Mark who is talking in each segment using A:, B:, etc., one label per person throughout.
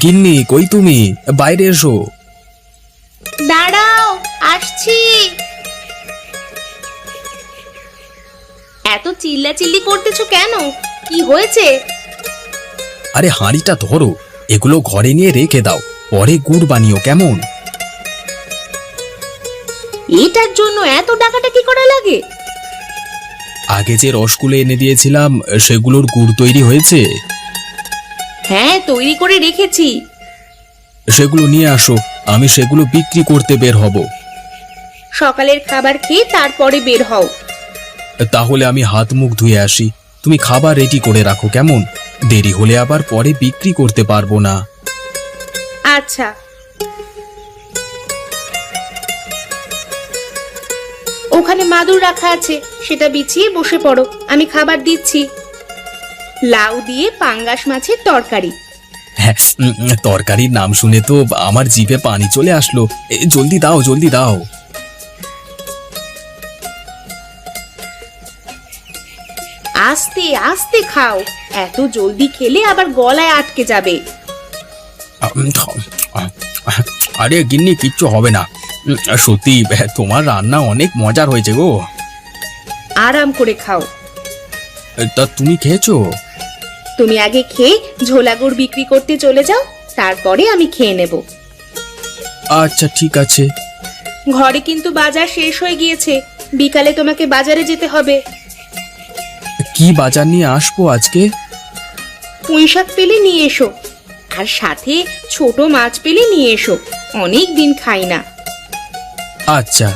A: গিন্নি, কই তুমি? বাইরে এসো।
B: দাঁড়াও, আসছি। এত চিল্লাচিল্লি করতেছো কেন? কি হয়েছে?
A: আরে হাঁড়িটা ধরো, এগুলো ঘরে নিয়ে রেখে দাও, পরে গুড় বানিও কেমন?
B: এটার জন্য এত ডাকাডাকি করা লাগে?
A: আগে যে রসগুলো এনে দিয়েছিলাম সেগুলোর গুড় তৈরি হয়েছে।
B: হ্যাঁ, তৈরি করে রেখেছি।
A: সেগুলো নিয়ে আসো, আমি সেগুলো বিক্রি করতে বের হব।
B: সকালের খাবার খেয়ে তারপরে বের হও।
A: তাহলে আমি হাত মুখ ধুয়ে আসি, তুমি খাবার রেডি করে রাখো কেমন? দেরি হলে আবার পরে বিক্রি করতে পারবো না।
B: আচ্ছা। ওখানে মাদুর রাখা আছে, সেটা বিছিয়ে বসে পড়ো, আমি খাবার দিচ্ছি। লাউ দিয়ে পাঙ্গাস মাছের তরকারি।
A: হ্যাঁ, তরকারির নাম শুনে তো আমার জিভে পানি চলে আসলো। জলদি দাও, জলদি দাও।
B: আস্তে আস্তে খাও, এত জলদি খেলে আবার গলায় আটকে যাবে।
A: আরে গিন্নি, কিচ্ছু হবে না। সত্যি তোমার রান্না অনেক মজার হয়েছে গো।
B: আরাম করে খাও।
A: তা তুমি খেয়েছো?
B: তুমি আগে খেয়ে ঝোলা গুড় বিক্রি করতে চলে যাও, তারপরে আমি খেয়ে নেব।
A: আচ্ছা ঠিক আছে।
B: ঘরে কিন্তু বাজার শেষ হয়ে গিয়েছে, বিকালে তোমাকে বাজারে যেতে হবে।
A: কি বাজার নিয়ে আসবো আজকে?
B: পুঁইশাক পেলে নিয়ে এসো, আর সাথে ছোট মাছ পেলে নিয়ে এসো, অনেক দিন খাই না।
A: আচ্ছা।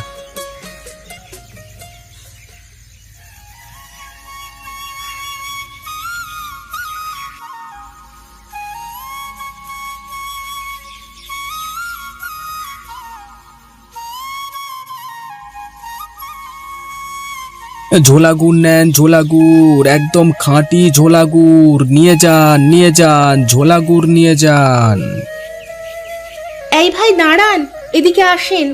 A: ঝোলা গুড় নেন, ঝোলা গুড়, একদম খাঁটি ঝোলা গুড় নিয়ে যান, নিয়ে যান, ঝোলা গুড় নিয়ে যান।
B: এই ভাই দাঁড়ান, এদিকে আসেন।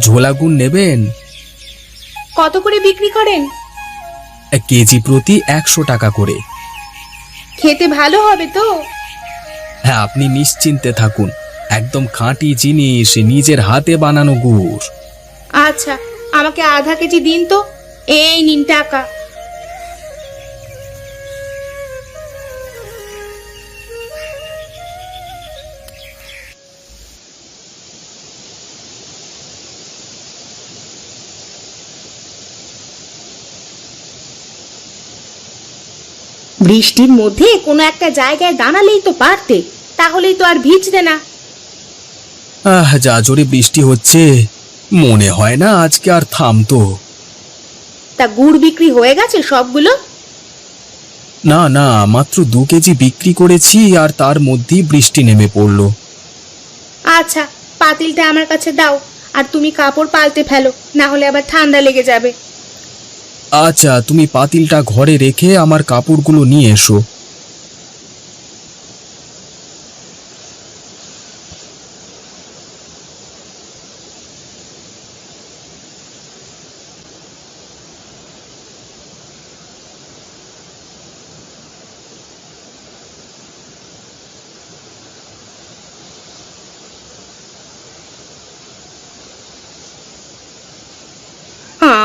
A: ঝোলা গুড় নেবেন?
B: কত করে বিক্রি করেন?
A: কেজি প্রতি 100 টাকা করে।
B: খেতে ভালো হবে তো?
A: হ্যাঁ, আপনি নিশ্চিন্তে থাকুন, একদম খাঁটি জিনিস, নিজের হাতে বানানো গুড়।
B: আচ্ছা, আমাকে আধা কেজি দিন তো। এই নিন টাকা। বৃষ্টির মধ্যে কোনো একটা জায়গায় দাঁড়ালেই তো পারতে, তাহলেই তো আর ভিজতে না।
A: যা জোরে বৃষ্টি হচ্ছে, মনে হয় না আজকে আর থামতো।
B: তা গুড় বিক্রি হয়ে গেছে সবগুলো?
A: না না, মাত্র 2 কেজি বিক্রি করেছি, আর তার মধ্যেই বৃষ্টি নেমে পড়লো।
B: আচ্ছা, পাতিলটা আমার কাছে দাও, আর তুমি কাপড় পাল্টে ফেলো, না হলে আবার ঠান্ডা লেগে যাবে।
A: আচ্ছা, তুমি পাতিলটা ঘরে রেখে আমার কাপড়গুলো নিয়ে এসো।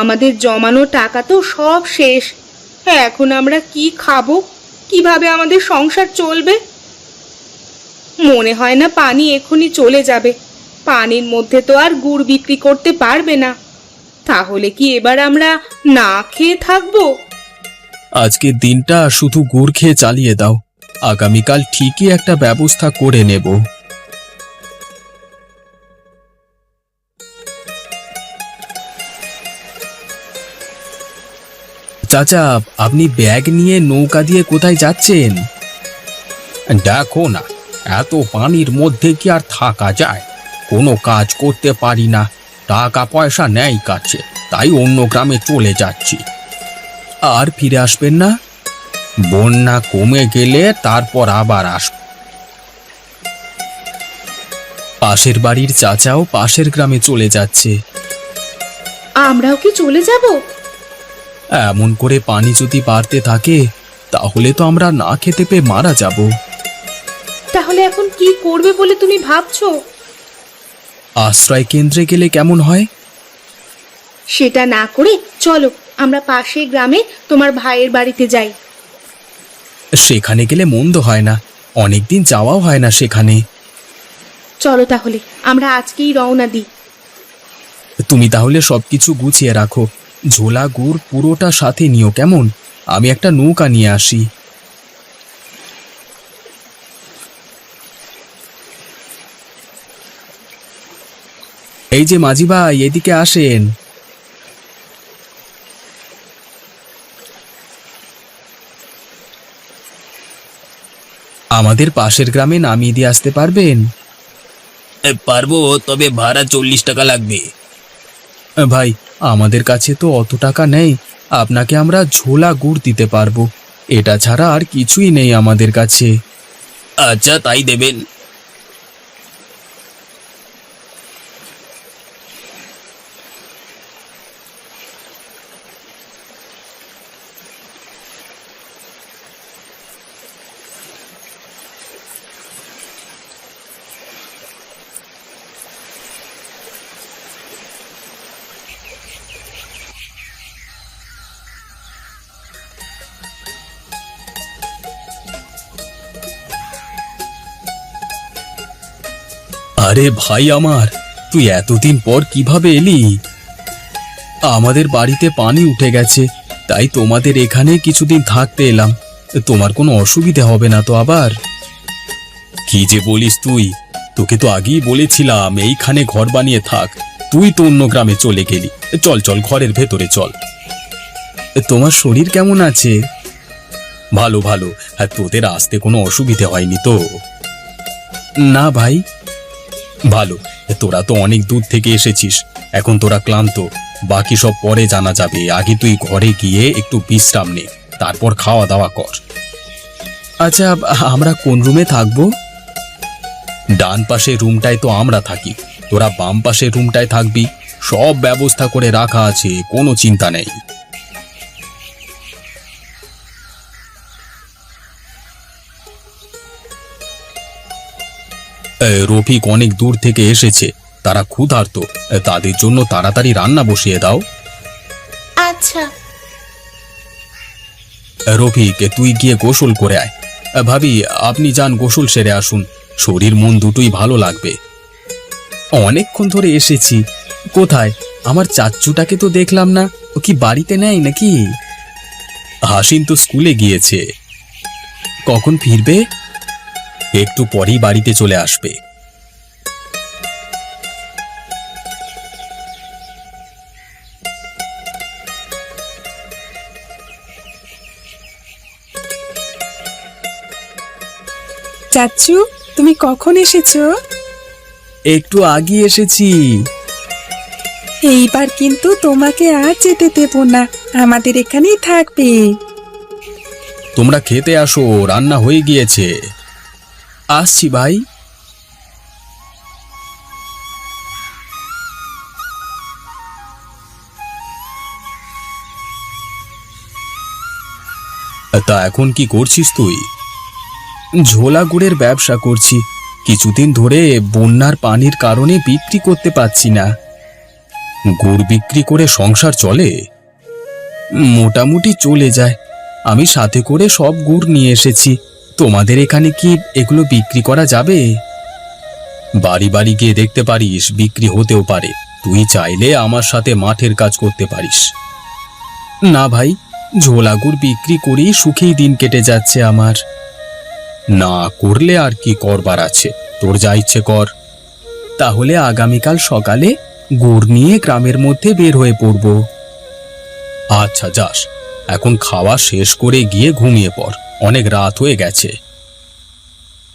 B: আমাদের জমানো টাকা তো সব শেষ, এখন আমরা কি খাবো, কিভাবে আমাদের সংসার চলবে? মনে হয় না পানি এখনই চলে যাবে, পানির মধ্যে তো আর গুড় বিক্রি করতে পারবে না। তাহলে কি এবার আমরা না খেয়ে থাকবো?
A: আজকের দিনটা শুধু গুড় খেয়ে চালিয়ে দাও, আগামীকাল ঠিকই একটা ব্যবস্থা করে নেব। চাচা, আপনি ব্যাগ নিয়ে নৌকা দিয়ে কোথায় যাচ্ছেন? দেখো না, এত পানির মধ্যে কি আর থাকা যায়? কোনো কাজ করতে পারি না, টাকা পয়সা নেই কাছে, তাই অন্য গ্রামে চলে যাচ্ছি। আর ফিরে আসবেন না? বন্যা কমে গেলে তারপর আবার আসব। পাশের বাড়ির চাচাও পাশের গ্রামে চলে যাচ্ছে।
B: আমরাও কি চলে যাব?
A: এমন করে পানি যদি বাড়তে থাকে তাহলে তো আমরা না খেতে পেয়ে মারা যাব।
B: তাহলে এখন কি করবে বলে তুমি ভাবছো?
A: আশ্রয় কেন্দ্রে গেলে কেমন হয়?
B: সেটা না করে চলো আমরা পাশের গ্রামে তোমার ভাইয়ের বাড়িতে যাই।
A: সেখানে গেলে মন্দ হয় না, অনেকদিন যাওয়াও হয় না সেখানে।
B: চলো তাহলে আমরা আজকেই রওনা দিই।
A: তুমি তাহলে সবকিছু গুছিয়ে রাখো, ঝোলা গুড় পুরোটা সাথে নিও কেমন? আমি একটা নৌকা নিয়ে আসি। এই যে মাঝি ভাই, এদিকে আসেন। আমাদের পাশের গ্রামে নামিয়ে দিয়ে আসতে পারবেন?
C: পারবো, তবে ভাড়া 40 টাকা লাগবে।
A: ভাই, আমাদের কাছে তো অত টাকা নেই, আপনাকে আমরা ঝোলা গুড় দিতে পারবো, এটা ছাড়া আর কিছুই নেই আমাদের কাছে।
C: আচ্ছা, তাই দেবেন।
A: আরে ভাই আমার, তুই এতদিন পর কিভাবে এলি? আমাদের বাড়িতে পানি উঠে গেছে, তাই তোমাদের এখানে কিছুদিন থাকতে এলাম। তোমার কোনো অসুবিধে হবে না তো আবার? কি যে বলিস তুই, তোকে তো আগেই বলেছিলাম এইখানে ঘর বানিয়ে থাক, তুই তো অন্য গ্রামে চলে গেলি। চল চল, ঘরের ভেতরে চল। তোমার শরীর কেমন আছে? ভালো ভালো। আর তোদের আসতে কোনো অসুবিধে হয়নি তো? না ভাই। ভালো, তোরা তো অনেক দূর থেকে এসেছিস, এখন তোরা ক্লান্ত, বাকি সব পরে জানা যাবে। আগে তুই ঘরে গিয়ে একটু বিশ্রাম নে, তারপর খাওয়া দাওয়া কর। আচ্ছা, আমরা কোন রুমে থাকবো? ডান পাশের রুমটায় তো আমরা থাকি, তোরা বাম পাশের রুমটায় থাকবি। সব ব্যবস্থা করে রাখা আছে, কোনো চিন্তা নেই। রফিক অনেক দূর থেকে এসেছে, তারা ক্ষুধার্ত, তাদের জন্য তাড়াতাড়ি রান্না বসিয়ে দাও।
B: আচ্ছা।
A: রফিক, তুই গিয়ে গোসল করে আয়। ভাবি, আপনি যান গোসল সেরে আসুন, শরীর মন দুটোই ভালো লাগবে। অনেকক্ষণ ধরে এসেছি, কোথায় আমার চাচ্চুটাকে তো দেখলাম না, ও কি বাড়িতে নেই নাকি? হাসিন তো স্কুলে গিয়েছে। কখন ফিরবে? একটু পরেই বাড়িতে চলে আসবে।
D: চাচ্চু, তুমি কখন এসেছো?
A: একটু আগে এসেছি।
D: এইবার কিন্তু তোমাকে আর যেতে দেব না, আমাদের এখানেই থাকবে।
A: তোমরা খেতে আসো, রান্না হয়ে গিয়েছে। আসছি ভাই। তা এখন কি করছিস তুই? ঝোলা গুড়ের ব্যবসা করছি, কিছুদিন ধরে বন্যার পানির কারণে বিক্রি করতে পারছি না। গুড় বিক্রি করে সংসার চলে? মোটামুটি চলে যায়। আমি সাথে করে সব গুড় নিয়ে এসেছি। তোমাদের এখানে কি এগুলো বিক্রি করা যাবে? বাড়ি বাড়ি গিয়ে দেখতে পারিস, বিক্রি হতেও পারে। তুই চাইলে আমার সাথে মাঠের কাজ করতে পারিস। না ভাই, ঝোলা গুড় বিক্রি করেই সুখেই দিন কেটে যাচ্ছে আমার। না করলে আর কি করবার আছে, তোর যা ইচ্ছে কর। তাহলে আগামীকাল সকালে গুড় নিয়ে গ্রামের মধ্যে বের হয়ে পড়ব। আচ্ছা যাস, এখন খাওয়া শেষ করে গিয়ে ঘুমিয়ে পড়, অনেক রাত হয়ে গেছে।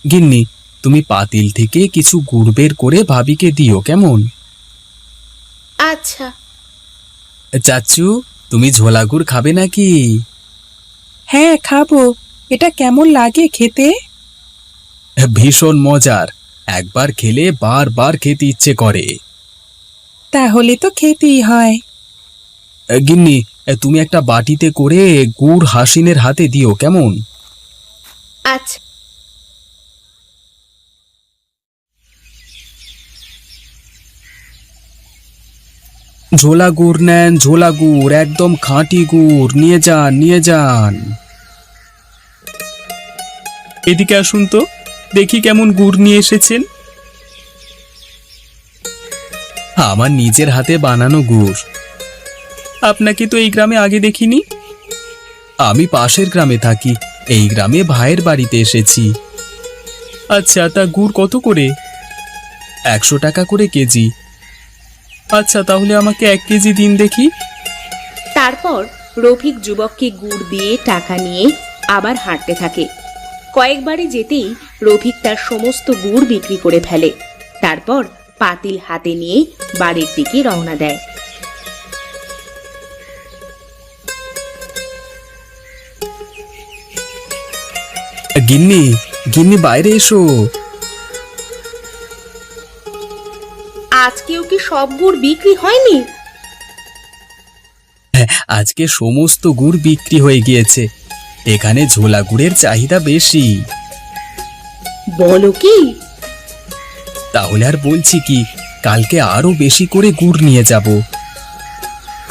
A: গিন্নি, তুমি পাতিল থেকে কিছু গুড় বের করে ভাবিকে দিও কেমন?
B: আচ্ছা।
A: চাচু, তুমি ঝোলা গুড় খাবে নাকি?
D: হ্যাঁ খাবো। এটা কেমন লাগে খেতে?
A: ভীষণ মজার, একবার খেলে বারবার খেতে ইচ্ছে করে।
D: তাহলে তো খেতেই হয়।
A: গিন্নি, তুমি একটা বাটিতে করে গুড় হাসিনের হাতে দিও, কেমন?
B: আচ্ছা।
A: ঝোলা গুড় নেন, ঝোলা গুড়, একদম খাঁটি গুড়, নিয়ে যান নিয়ে যান। এদিকে আসুন তো, দেখি কেমন গুড় নিয়ে এসেছেন। আমার নিজের হাতে বানানো গুড়। আপনাকে তো এই গ্রামে আগে দেখিনি। আমি পাশের গ্রামে থাকি, এই গ্রামে ভাইয়ের বাড়িতে এসেছি। আচ্ছা, তা গুড় কত করে? 100 টাকা করে কেজি। আচ্ছা, তাহলে আমাকে 1 কেজি দিন দেখি।
B: তারপর রফিক যুবককে গুড় দিয়ে টাকা নিয়ে আবার হাঁটতে থাকে। কয়েকবারে যেতেই রফিক তার সমস্ত গুড় বিক্রি করে ফেলে। তারপর পাতিল হাতে নিয়ে বাড়ির দিকে রওনা দেয়।
A: গিন্নি, গিন্নি বাইরে এসো।
B: আজকেও কি সব গুড় বিক্রি হয়নি?
A: আজকে সমস্ত গুড় বিক্রি হয়ে গিয়েছে। এখানে ঝোলা গুড়ের চাহিদা বেশি।
B: বলো কি?
A: তাহলে আর বলছি কি, কালকে আরো বেশি করে গুড় নিয়ে যাব।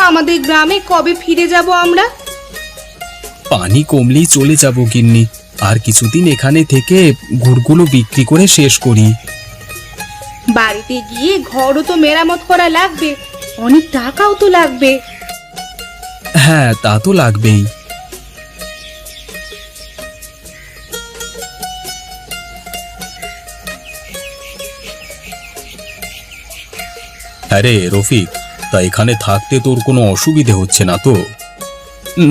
B: আমাদের গ্রামে কবে ফিরে যাব আমরা?
A: পানি কমলেই চলে যাব গিন্নি। আর কিছুদিন এখানে থেকে গুড়গুলো বিক্রি করে শেষ করি।
B: বাড়িতে গিয়ে ঘরও তো মেরামত করা লাগবে, অনেক টাকাও তো লাগবে।
A: হ্যাঁ, তা তো লাগবেই। আরে রফিক, তা এখানে থাকতে তোর কোনো অসুবিধে হচ্ছে না তো?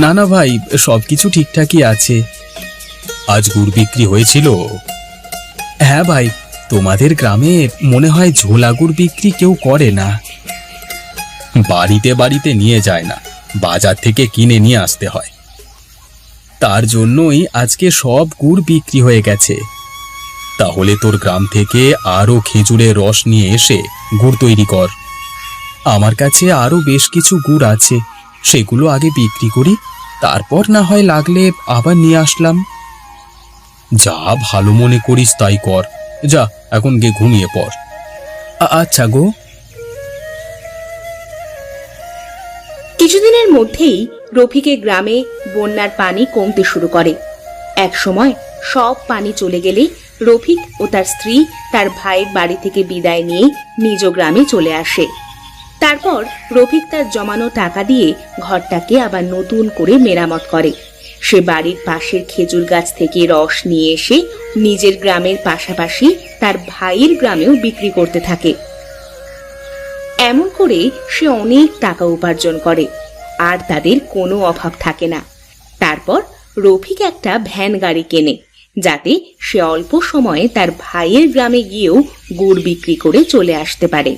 A: না না ভাই, সবকিছু ঠিকঠাকই আছে। আজ গুড় বিক্রি হয়েছিল? হ্যাঁ ভাই, তোমাদের গ্রামে মনে হয় ঝোলা গুড় বিক্রি কেউ করে না। বাড়িতে বাড়িতে নিয়ে যায় না, বাজার থেকে কিনে নিয়ে আসতে হয়। তার জন্যই আজকে সব গুড় বিক্রি হয়ে গেছে। তাহলে তোর গ্রাম থেকে আরো খেজুরের রস নিয়ে এসে গুড় তৈরি কর। আমার কাছে আরো বেশ কিছু গুড় আছে, সেগুলো আগে বিক্রি করি, তারপর না হয় লাগলে আবার নিয়ে আসলাম। যা ভালো মনে করিস তাই কর। যা, এখন গিয়ে ঘুমিয়ে পড়। আচ্ছা গো।
B: কিছুদিনের মধ্যেই রফিকের গ্রামে বন্যার পানি কমতে শুরু করে। এক সময় সব পানি চলে গেলে রফিক ও তার স্ত্রী তার ভাইয়ের বাড়ি থেকে বিদায় নিয়ে নিজ গ্রামে চলে আসে। তারপর রফিক তার জমানো টাকা দিয়ে ঘরটাকে আবার নতুন করে মেরামত করে। সে বাড়ির পাশের খেজুর গাছ থেকে রস নিয়ে এসে নিজের গ্রামের পাশাপাশি তার ভাইয়ের গ্রামেও বিক্রি করতে থাকে। এমন করে সে অনেক টাকা উপার্জন করে, আর তাদের কোনো অভাব থাকে না। তারপর রফিক একটা ভ্যান গাড়ি কেনে, যাতে সে অল্প সময়ে তার ভাইয়ের গ্রামে গিয়েও গুড় বিক্রি করে চলে আসতে পারে।